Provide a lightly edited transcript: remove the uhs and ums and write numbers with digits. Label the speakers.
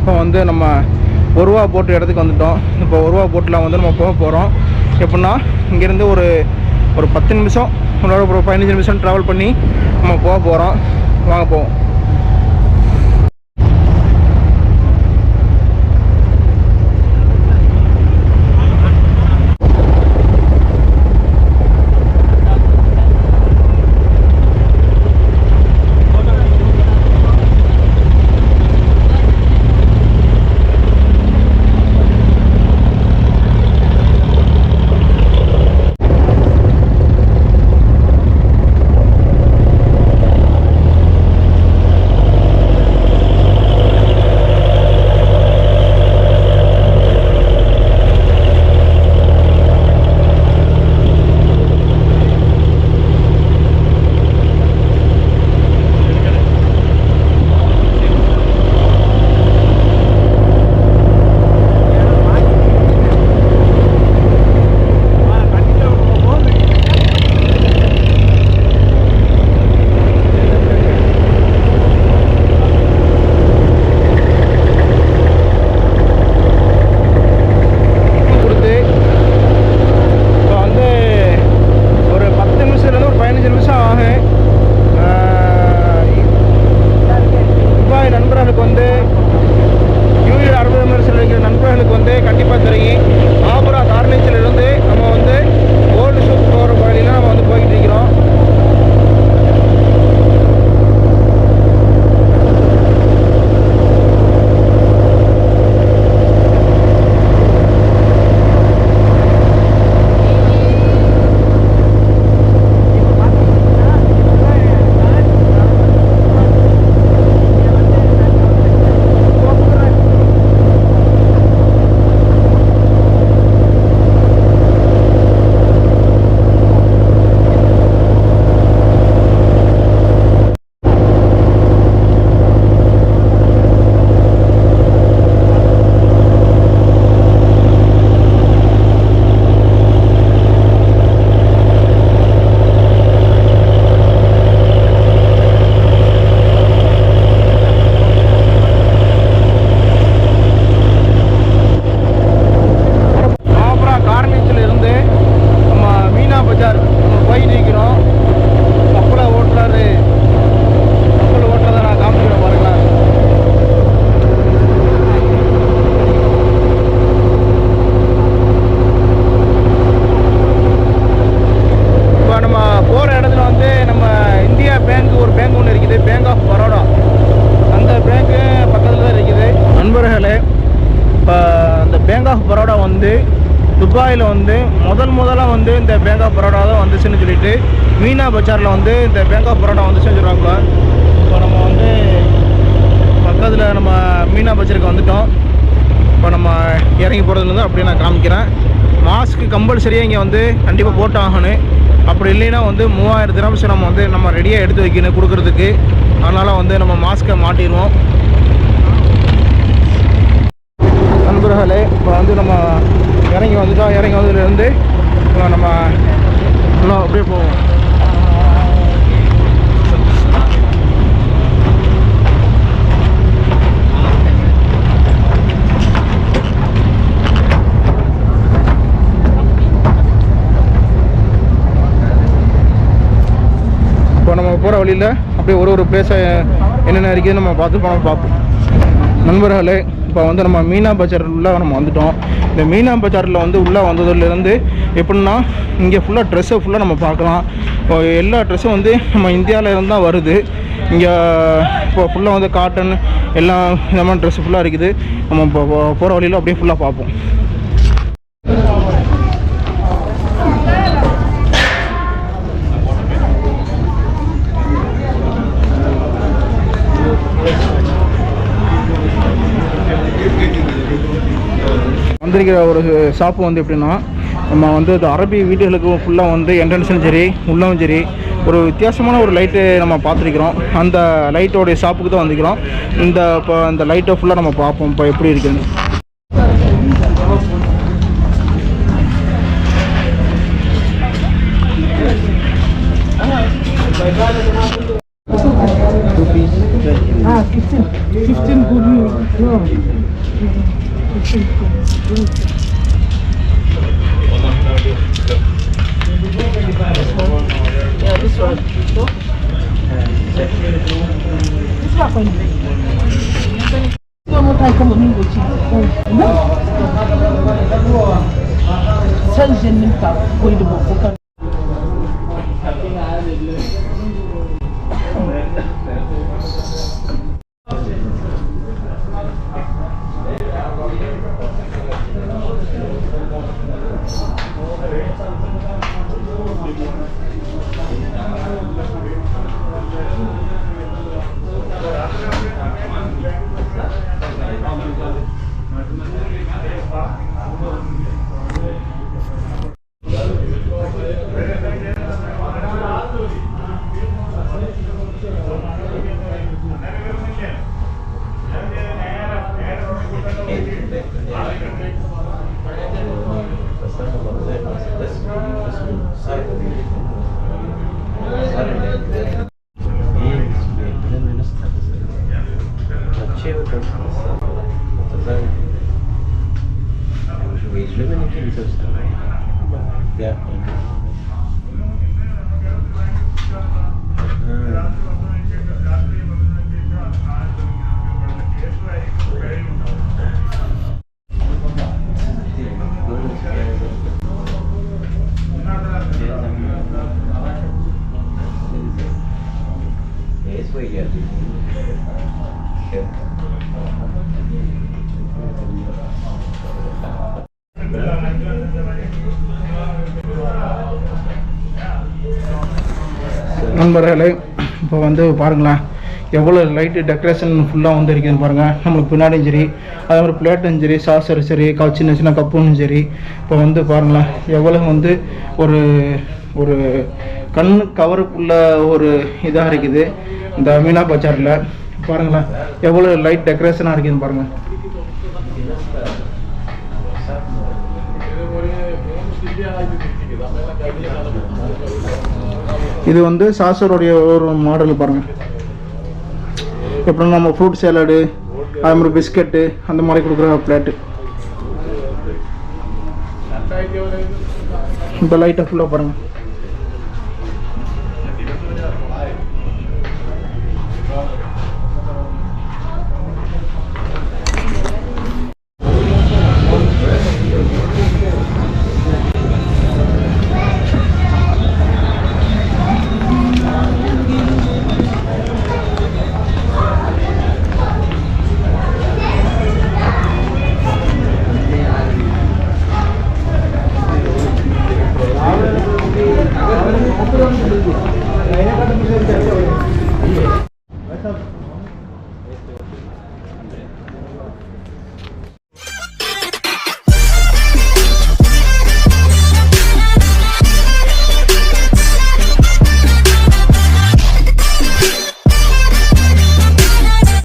Speaker 1: இப்போ வந்து நம்ம ஒருவா போட்டு இடத்துக்கு வந்துட்டோம். இப்போ ஒருவா போட்டில் வந்து நம்ம போக போகிறோம். எப்படின்னா இங்கேருந்து ஒரு 10 நிமிஷம் ஒரு 15 நிமிஷம் ட்ராவல் பண்ணி நம்ம போக போகிறோம். வாங்க போவோம். துபாயில் வந்து முதலாக வந்து இந்த பேங்க் ஆஃப் பரோடா தான் வந்துச்சுன்னு சொல்லிட்டு மீனா பஜாரில் வந்து இந்த பேங்க் ஆஃப் பரோடா வந்துச்சுன்னு சொல்கிறாங்க. இப்போ நம்ம வந்து பக்கத்தில் நம்ம மீனா பஜாருக்கு வந்துட்டோம். இப்போ நம்ம இறங்கி போகிறதுலேருந்து அப்படியே நான் காமிக்கிறேன். மாஸ்க்கு கம்பல்சரியாக இங்கே வந்து கண்டிப்பாக போட்டு ஆகணும். அப்படி இல்லைன்னா வந்து 3000 திரம்ஸ் நம்ம வந்து நம்ம ரெடியாக எடுத்து வைக்கணும் கொடுக்குறதுக்கு. அதனால் வந்து நம்ம மாஸ்க்கை மாட்டிடுவோம். நண்பர்களே, இப்போ வந்து நம்ம இறங்கி வந்துட்டோம். இறங்கி வந்ததுலேருந்து நம்ம இன்னும் அப்படியே போவோம். இப்போ நம்ம போகிற வழியில் அப்படியே ஒரு பிளேஸை என்னென்ன இருக்குது நம்ம பார்ப்போம். நண்பர்களே, இப்போ வந்து நம்ம மீனா பஜார் உள்ளே நம்ம வந்துட்டோம். இந்த மீனா பஜாரில் வந்து உள்ளே வந்ததுலேருந்து எப்படின்னா இங்கே ஃபுல்லாக ட்ரெஸ்ஸை ஃபுல்லாக நம்ம பார்க்கலாம். இப்போ எல்லா ட்ரெஸ்ஸும் வந்து நம்ம இந்தியாவில் இருந்து தான் வருது. இங்கே இப்போ ஃபுல்லாக வந்து காட்டன் எல்லாம் இந்த மாதிரி ட்ரெஸ்ஸு ஃபுல்லாக இருக்குது. நம்ம இப்போ போகிற வழியில் அப்படியே ஃபுல்லாக பார்ப்போம். வந்திருக்கிற ஒரு ஷாப்பு வந்து எப்படின்னா நம்ம வந்து இது அரபி வீடுகளுக்கு ஃபுல்லாக வந்து என்ட்ரன்ஸும் சரி உள்ளவும் சரி ஒரு வித்தியாசமான ஒரு லைட்டு நம்ம பார்த்துருக்கிறோம். அந்த லைட்டோடைய ஷாப்புக்கு தான் வந்துக்கிறோம். இப்போ அந்த லைட்டை ஃபுல்லாக நம்ம பார்ப்போம் இப்போ எப்படி இருக்குன்னு.
Speaker 2: 15 good. No. Yeah, this one. So? This one. One more time, come on, you go cheese. Send Jenin Cup, go to the book.
Speaker 1: நண்பர்களே, இப்போ வந்து பாருங்களேன் எவ்வளோ லைட்டு டெக்கரேஷன் ஃபுல்லாக வந்து இருக்குதுன்னு பாருங்கள். நம்மளுக்கு பின்னாடியும் சரி, அதே மாதிரி பிளேட்டும் சரி, சாசரும் சரி, சின்ன சின்ன கப்பும் சரி. இப்போ வந்து பாருங்களேன் எவ்வளோ வந்து ஒரு ஒரு கண் கவருக்குள்ள ஒரு இதாக இருக்குது இந்த மீனா பஜாரில். பாருங்களேன் எவ்வளோ லைட் டெக்கரேஷனாக இருக்குதுன்னு பாருங்கள். இது வந்து சாசருடைய ஒரு மாடல் பாருங்கள். எப்படின்னா நம்ம ஃப்ரூட் சேலடு, அது மாதிரி பிஸ்கட்டு அந்த மாதிரி கொடுக்குற பிளேட்டு. இப்போ லைட்டாக ஃபுல்லாக பாருங்கள்.